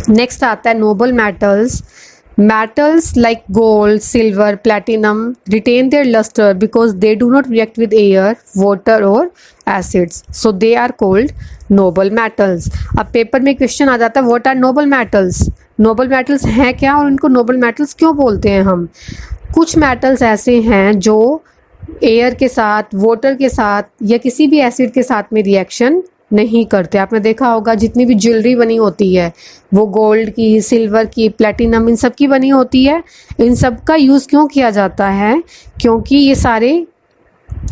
Next आता है noble metals. Metals like gold, silver, platinum retain their luster because they do not react with air, water or acids. So they are called noble metals. अब paper में question आ जाता है what are noble metals? Noble metals हैं क्या और इनको noble metals क्यों बोलते हैं हम? कुछ मेटल्स ऐसे हैं जो एयर के साथ, वाटर के साथ या किसी भी एसिड के साथ में रिएक्शन नहीं करते. आपने देखा होगा जितनी भी ज्वेलरी बनी होती है वो गोल्ड की, सिल्वर की, प्लेटिनम, इन सब की बनी होती है. इन सब का यूज़ क्यों किया जाता है? क्योंकि ये सारे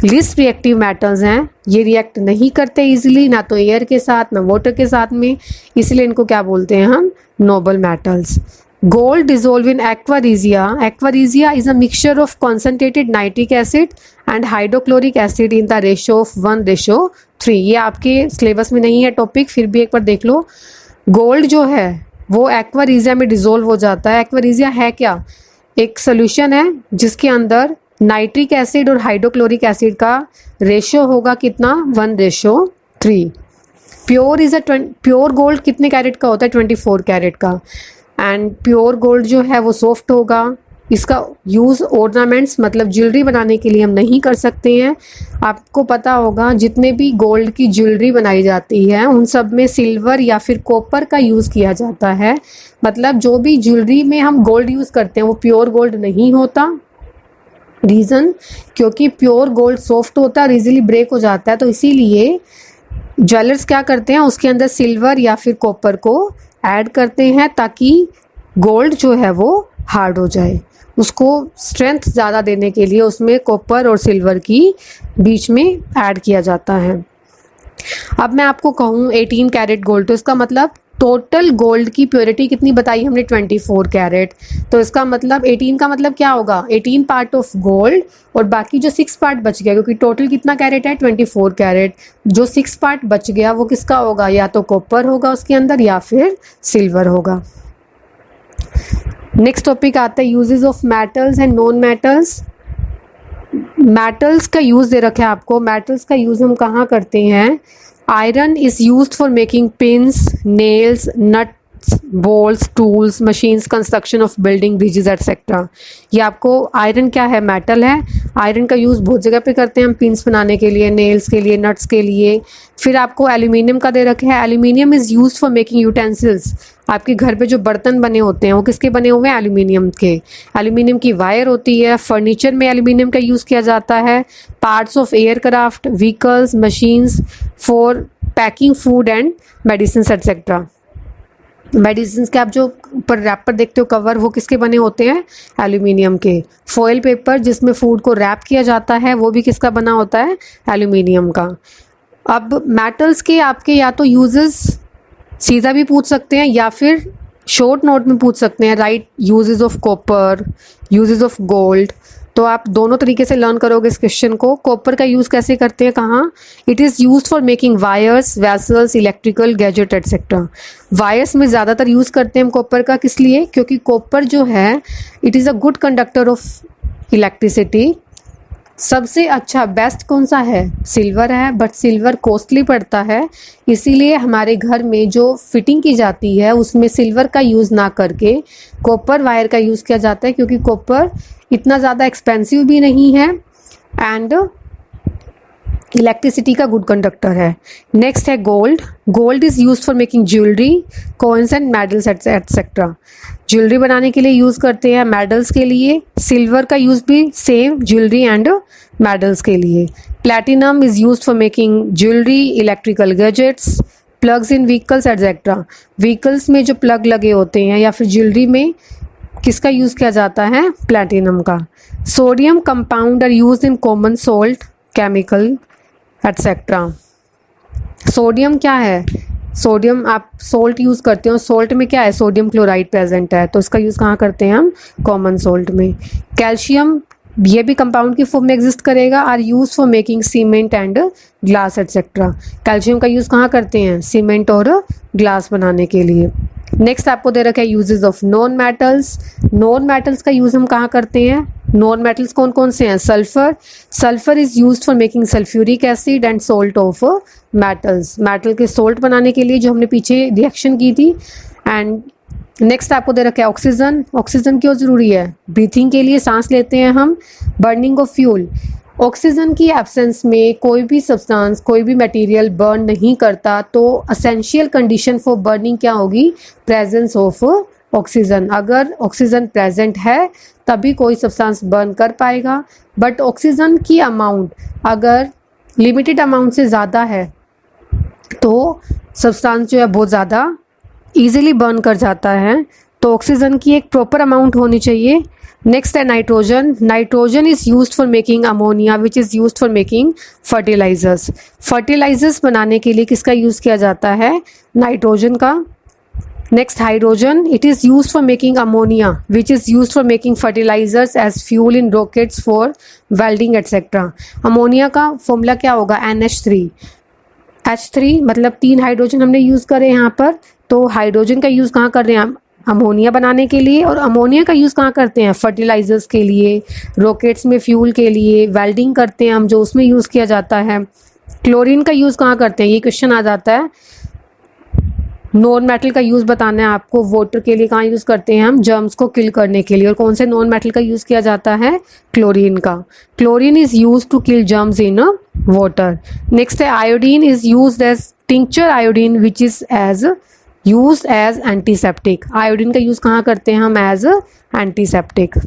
लिस्ट रिएक्टिव मेटल्स हैं. ये रिएक्ट नहीं करते इजीली, ना तो एयर के साथ ना वाटर के साथ में, इसलिए इनको क्या बोलते हैं हम? Noble metals. Gold dissolve in aqua regia. Aqua regia is a mixture of concentrated nitric acid and hydrochloric acid in the ratio of 1:3. ये आपके सिलेबस में नहीं है टॉपिक, फिर भी एक बार देख लो. गोल्ड जो है वो एक्वा रीजिया में डिजोल्व हो जाता है. एक्वा रीजिया है क्या? एक सोल्यूशन है जिसके अंदर नाइट्रिक एसिड और हाइड्रोक्लोरिक एसिड का रेशियो होगा कितना? 1:3. प्योर गोल्ड कितने कैरेट का होता है? 24 कैरेट का. एंड प्योर गोल्ड जो है वो सॉफ्ट होगा. इसका यूज़ ऑर्नामेंट्स मतलब ज्वेलरी बनाने के लिए हम नहीं कर सकते हैं. आपको पता होगा जितने भी गोल्ड की ज्वेलरी बनाई जाती है उन सब में सिल्वर या फिर कॉपर का यूज़ किया जाता है. मतलब जो भी ज्वेलरी में हम गोल्ड यूज़ करते हैं वो प्योर गोल्ड नहीं होता. रीज़न क्योंकि प्योर गोल्ड सॉफ्ट होता है और इजीली ब्रेक हो जाता है, तो इसीलिए ज्वेलर्स क्या करते हैं उसके अंदर सिल्वर या फिर कॉपर को ऐड करते हैं ताकि गोल्ड जो है वो हार्ड हो जाए. उसको स्ट्रेंथ ज़्यादा देने के लिए उसमें कॉपर और सिल्वर की बीच में ऐड किया जाता है. अब मैं आपको कहूँ 18 कैरेट गोल्ड, तो इसका मतलब टोटल गोल्ड की प्योरिटी कितनी बताई हमने? 24 कैरेट. तो इसका मतलब 18 का मतलब क्या होगा? 18 पार्ट ऑफ गोल्ड और बाकी जो 6 पार्ट बच गया, क्योंकि टोटल कितना कैरेट है? 24 कैरेट. जो 6 पार्ट बच गया वो किसका होगा? या तो कॉपर होगा उसके अंदर या फिर सिल्वर होगा. नेक्स्ट टॉपिक आता है uses of metals and non metals. Metals का यूज़ दे रखा है आपको. मेटल्स का यूज़ हम कहाँ करते हैं? Iron is used for making pins, nails, nuts, bolts, tools, machines, construction of building, bridges, etc. ये आपको आयरन क्या है? मेटल है. आयरन का यूज़ बहुत जगह पे करते हैं हम, पिन्स बनाने के लिए, नेल्स के लिए, नट्स के लिए. फिर आपको एल्यूमिनियम का दे रखा है. Aluminium is used for making utensils. आपके घर पे जो बर्तन बने होते हैं वो किसके बने हुए हैं? एल्यूमिनियम के. एल्यूमिनियम की वायर होती है. फर्नीचर में एल्यूमिनियम का यूज़ किया जाता है. Parts of aircraft, vehicles, machines, for packing food and medicine etcetera. Medicine के आप जो ऊपर रैपर देखते हो कवर, वो किसके बने होते हैं? एल्यूमिनियम के. फॉयल पेपर जिसमें फूड को रैप किया जाता है वो भी किसका बना होता है? एल्यूमिनियम का. अब मेटल्स के आपके या तो यूजेस सीधा भी पूछ सकते हैं या फिर शॉर्ट नोट में पूछ सकते हैं. Right uses of copper, uses of gold. तो आप दोनों तरीके से लर्न करोगे इस क्वेश्चन को. कॉपर का यूज़ कैसे करते हैं? कहाँ? It is used for making wires, vessels, electrical gadget etcetera. Wires में ज़्यादातर यूज़ करते हैं हम कॉपर का. किस लिए? क्योंकि कॉपर जो है it is a good conductor of electricity. सबसे अच्छा बेस्ट कौन सा है? सिल्वर है, बट सिल्वर कॉस्टली पड़ता है. इसीलिए हमारे घर में जो फिटिंग की जाती है उसमें सिल्वर का यूज़ ना करके कॉपर वायर का यूज़ किया जाता है, क्योंकि कॉपर इतना ज़्यादा एक्सपेंसिव भी नहीं है एंड इलेक्ट्रिसिटी का गुड कंडक्टर है. नेक्स्ट है gold. Gold is used for making jewellery, coins and medals etcetera. Jewellery बनाने के लिए यूज़ करते हैं, मेडल्स के लिए. सिल्वर का यूज़ भी सेम ज्वेलरी एंड मेडल्स के लिए. Platinum is used for making jewellery, electrical gadgets, plugs in vehicles etcetera. Vehicles में जो प्लग लगे होते हैं या फिर ज्वेलरी में किसका यूज़ किया जाता है? प्लैटिनम का. Sodium compound are used in common salt, chemical etcetera. Sodium क्या है? सोडियम आप सोल्ट यूज़ करते हो. सोल्ट में क्या है? सोडियम क्लोराइड प्रेजेंट है, तो इसका यूज़ कहाँ करते हैं हम? कॉमन सोल्ट में. कैल्शियम ये भी कंपाउंड की फॉर्म में एग्जिस्ट करेगा. Are use for making cement and glass etcetera. Calcium का यूज़ कहाँ करते हैं? सीमेंट और ग्लास बनाने के लिए. नेक्स्ट आपको दे रखा है uses of non metals. Non metals का यूज़ हम कहाँ करते हैं? नॉन मेटल्स कौन कौन से हैं? Sulphur. Sulphur is used for making sulphuric acid and salt of metals. Metal के सोल्ट बनाने के लिए जो हमने पीछे रिएक्शन की थी. एंड नेक्स्ट आपको दे रखा है ऑक्सीजन। ऑक्सीजन क्यों ज़रूरी है? ब्रीथिंग के लिए, सांस लेते हैं हम। बर्निंग ऑफ फ्यूल, ऑक्सीजन की एब्सेंस में कोई भी सब्सटेंस, कोई भी मटेरियल बर्न नहीं करता, तो एसेंशियल कंडीशन फॉर बर्निंग क्या होगी? Presence of oxygen. अगर ऑक्सीजन प्रेजेंट है तभी कोई सब्सटेंस बर्न कर पाएगा, बट ऑक्सीजन की अमाउंट अगर लिमिटेड अमाउंट से ज़्यादा है तो सब्सटेंस जो है बहुत ज़्यादा ईजिली बर्न कर जाता है। तो ऑक्सीजन की एक प्रॉपर अमाउंट होनी चाहिए। नेक्स्ट है nitrogen. Nitrogen is used for making ammonia which is used for making fertilizers. Fertilizers बनाने के लिए किसका यूज़ किया जाता है? नाइट्रोजन का। Next hydrogen, it is used for making ammonia which is used for making fertilizers as fuel in rockets for welding etcetera. Ammonia का formula क्या होगा? NH3। H3 मतलब 3 हाइड्रोजन हमने यूज़ करे यहाँ पर। तो हाइड्रोजन का यूज़ कहाँ कर रहे हैं हम? अमोनिया बनाने के लिए। और अमोनिया का यूज़ कहाँ करते हैं? फर्टिलाइजर्स के लिए, रॉकेट्स में फ्यूल के लिए, वेल्डिंग करते हैं हम जो उसमें यूज़ किया जाता है। क्लोरीन का यूज़ कहाँ करते हैं? ये क्वेश्चन आ जाता है। नॉन मेटल का यूज़ बताना है आपको। वाटर के लिए कहाँ यूज़ करते हैं हम? जर्म्स को किल करने के लिए। और कौन से नॉन मेटल का यूज़ किया जाता है? क्लोरीन का। Chlorine is use to kill germs in water. Next है iodine is use as tincture iodine which is as use as antiseptic. Iodine का यूज़ कहाँ करते हैं हम? As antiseptic.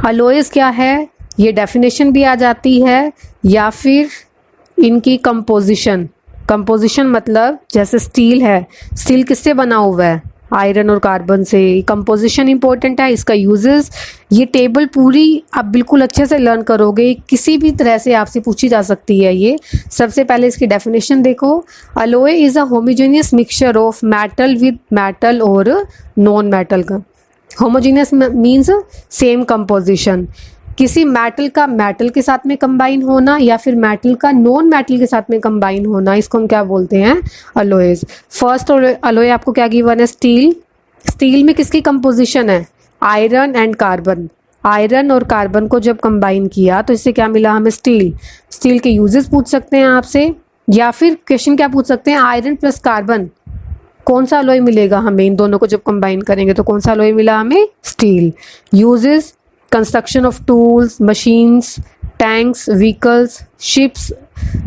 अलोइज क्या है? ये डेफिनेशन भी आ जाती है या फिर इनकी कंपोजिशन। कंपोजिशन मतलब जैसे स्टील है, स्टील किससे बना हुआ है? आयरन और कार्बन से। कंपोजिशन इंपॉर्टेंट है, इसका यूजेस। ये टेबल पूरी आप बिल्कुल अच्छे से लर्न करोगे, किसी भी तरह से आपसे पूछी जा सकती है ये। सबसे पहले इसकी डेफिनेशन देखो। Alloy is a homogeneous mixture of metal with metal और नॉन मेटल का। Homogeneous means same composition. किसी मेटल का मेटल के साथ में कंबाइन होना या फिर मेटल का नॉन मेटल के साथ में कंबाइन होना, इसको हम क्या बोलते हैं? अलोएज। फर्स्ट अलोए आपको क्या गिवन है? स्टील। स्टील में किसकी कंपोजिशन है? Iron and carbon. आयरन और कार्बन को जब कंबाइन किया तो इससे क्या मिला हमें? स्टील। स्टील के यूजेस पूछ सकते हैं आपसे, या फिर क्वेश्चन क्या पूछ सकते हैं? आयरन प्लस कार्बन कौन सा अलोय मिलेगा हमें? इन दोनों को जब कंबाइन करेंगे तो कौन सा अलोय मिला हमें? Steel. Uses construction of tools, machines, tanks, vehicles, ships,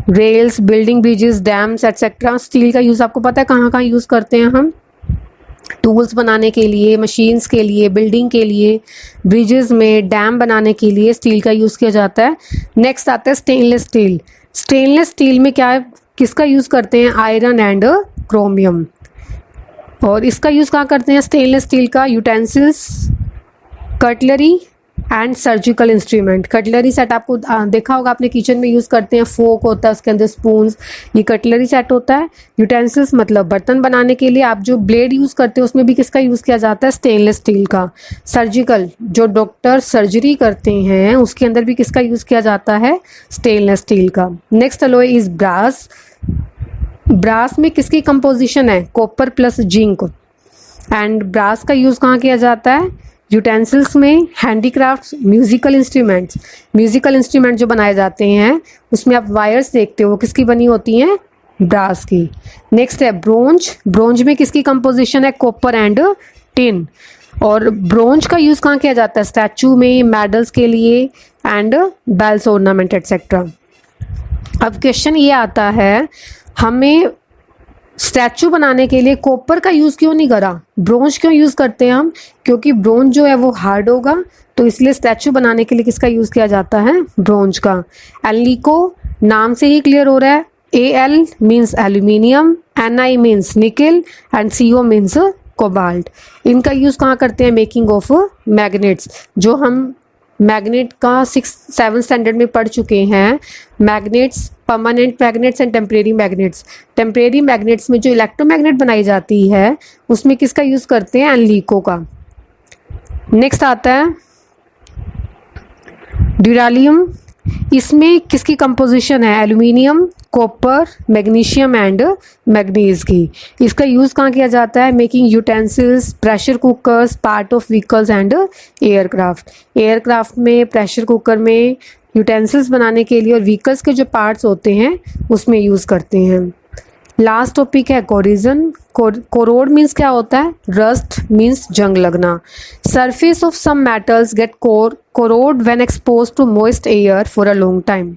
rails, building bridges, dams etcetera. Steel का यूज़ आपको पता है कहाँ कहाँ यूज़ करते हैं हम? टूल्स बनाने के लिए, मशीन्स के लिए, बिल्डिंग के लिए, ब्रिजेस में, डैम बनाने के लिए स्टील का यूज़ किया जाता है। नेक्स्ट आता है स्टेनलेस स्टील। स्टेनलेस स्टील में क्या है, किसका यूज़ करते हैं? Iron and chromium. और इसका यूज़ कहाँ करते हैं स्टेनलेस स्टील का? Utensils, cutlery and surgical instrument. Cutlery set आपको देखा होगा आपने किचन में यूज़ करते हैं। फोक होता है, उसके अंदर स्पून्स, ये कटलरी सेट होता है। यूटेंसिल्स मतलब बर्तन बनाने के लिए आप जो ब्लेड यूज़ करते हो उसमें भी किसका यूज़ किया जाता है? स्टेनलेस स्टील का। सर्जिकल, जो डॉक्टर सर्जरी करते हैं उसके अंदर भी किसका यूज़ किया जाता है? स्टेनलेस स्टील का। Next alloy is brass. Brass में किसकी कंपोजिशन है? Copper plus zinc. And brass का यूज़ कहाँ किया जाता है? यूटेंसिल्स में, handicrafts, musical instruments. Musical instrument जो बनाए जाते हैं उसमें आप वायर्स देखते हो, किसकी बनी होती हैं? ब्रास की। नेक्स्ट है ब्रोंज। ब्रोंज में किसकी कंपोजिशन है? Copper and tin. और ब्रोंज का यूज़ कहाँ किया जाता है? स्टैचू में, मेडल्स के लिए एंड बेल्स ऑर्नामेंट एट्सेट्रा। अब क्वेश्चन ये आता है, हमें स्टैचू बनाने के लिए कॉपर का यूज़ क्यों नहीं करा? ब्रोंज क्यों यूज़ करते हैं हम? क्योंकि ब्रोंज जो है वो हार्ड होगा, तो इसलिए स्टैचू बनाने के लिए किसका यूज़ किया जाता है? ब्रोंज का। एल्निको नाम से ही क्लियर हो रहा है। Al means aluminium, Ni means निकल एंड Co मीन्स कोबाल्ट। इनका यूज़ कहाँ करते हैं? Making of magnets. जो हम मैग्नेट का 6-7 स्टैंडर्ड में पढ़ चुके हैं। Magnets, permanent magnets and temporary magnets. Temporary magnets में जो इलेक्ट्रोमैग्नेट बनाई जाती है उसमें किसका यूज़ करते हैं? एल्निको का। नेक्स्ट आता है ड्यूरालियम। इसमें किसकी कंपोजिशन है? Aluminium, copper, magnesium and manganese की। इसका यूज़ कहाँ किया जाता है? Making utensils, pressure cookers, part of vehicles and aircraft. Aircraft में, प्रेशर कुकर में यूटेंसिल्स बनाने के लिए और व्हीकल्स के जो पार्ट्स होते हैं उसमें यूज़ करते हैं। लास्ट टॉपिक है कोरिजन। कोरोड मीन्स क्या होता है? रस्ट मीन्स जंग लगना। Surface of some metals get corrode when expose to moist air for a long time.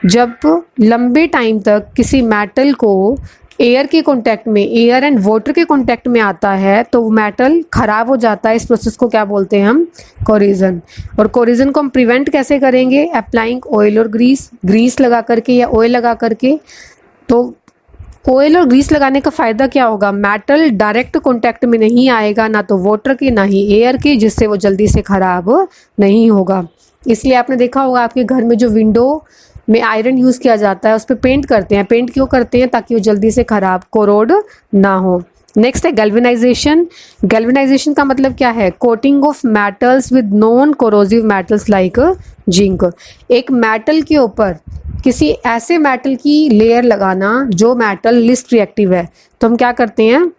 जब लंबे टाइम तक किसी मेटल को एयर के कांटेक्ट में, एयर एंड वाटर के कांटेक्ट में आता है तो वो मेटल खराब हो जाता है। इस प्रोसेस को क्या बोलते हैं हम? कोरिजन। और कोरिजन को हम प्रिवेंट कैसे करेंगे? अप्लाइंग ऑयल और ग्रीस लगा करके या ऑयल लगा करके। तो ऑयल और ग्रीस लगाने का फ़ायदा क्या होगा? मेटल डायरेक्ट कांटेक्ट में नहीं आएगा, ना तो वाटर के ना ही एयर के, जिससे वो जल्दी से ख़राब नहीं होगा। इसलिए आपने देखा होगा आपके घर में जो विंडो में आयरन यूज़ किया जाता है उस पर पेंट करते हैं। पेंट क्यों करते हैं? ताकि वो जल्दी से ख़राब, कोरोड ना हो। नेक्स्ट है गैल्वेनाइजेशन। गैल्वेनाइजेशन का मतलब क्या है? Coating of metals with non corrosive metals like zinc. एक मेटल के ऊपर किसी ऐसे मेटल की लेयर लगाना जो मेटल लिस्ट रिएक्टिव है। तो हम क्या करते हैं?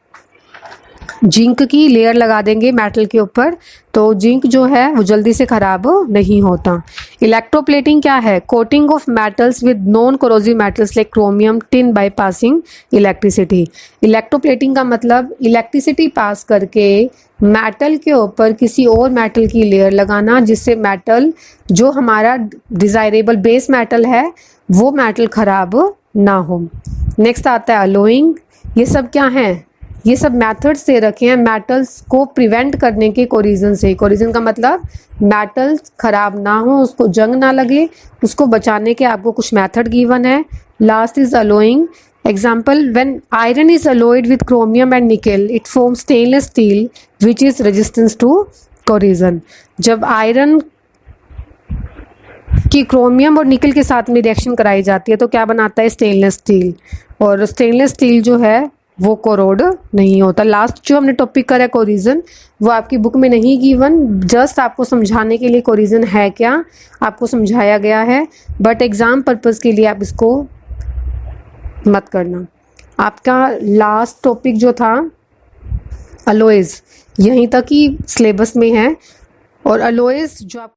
जिंक की लेयर लगा देंगे मेटल के ऊपर, तो जिंक जो है वो जल्दी से खराब नहीं होता। इलेक्ट्रोप्लेटिंग क्या है? Coating of metals with non corrosive metals like chromium tin by passing electricity. Electroplating का मतलब इलेक्ट्रिसिटी पास करके मेटल के ऊपर किसी और मेटल की लेयर लगाना, जिससे मेटल जो हमारा डिज़ायरेबल बेस मेटल है वो मेटल खराब ना हो। नेक्स्ट आता है अलोइंग। ये सब क्या है? ये सब मेथड्स दे रखे हैं मेटल्स को प्रिवेंट करने के कोरिजन से। कोरिजन का मतलब मेटल्स खराब ना हो, उसको जंग ना लगे, उसको बचाने के आपको कुछ मेथड गिवन है। Last is alloying. Example, when iron is alloyed with chromium and nickel it form stainless steel which is resistance to corrosion. जब आयरन की क्रोमियम और निकल के साथ में रिएक्शन कराई जाती है तो क्या बनाता है? Stainless steel. और स्टेनलेस स्टील जो है वो कोरोड नहीं होता। लास्ट जो हमने टॉपिक करा है कोरिजन, वो आपकी बुक में नहीं गिवन, जस्ट आपको समझाने के लिए कोरिजन है क्या आपको समझाया गया है, बट एग्ज़ाम पर्पज़ के लिए आप इसको मत करना। आपका लास्ट टॉपिक जो था अलॉयज़, यहीं तक ही सिलेबस में है। और अलॉयज़ जो आप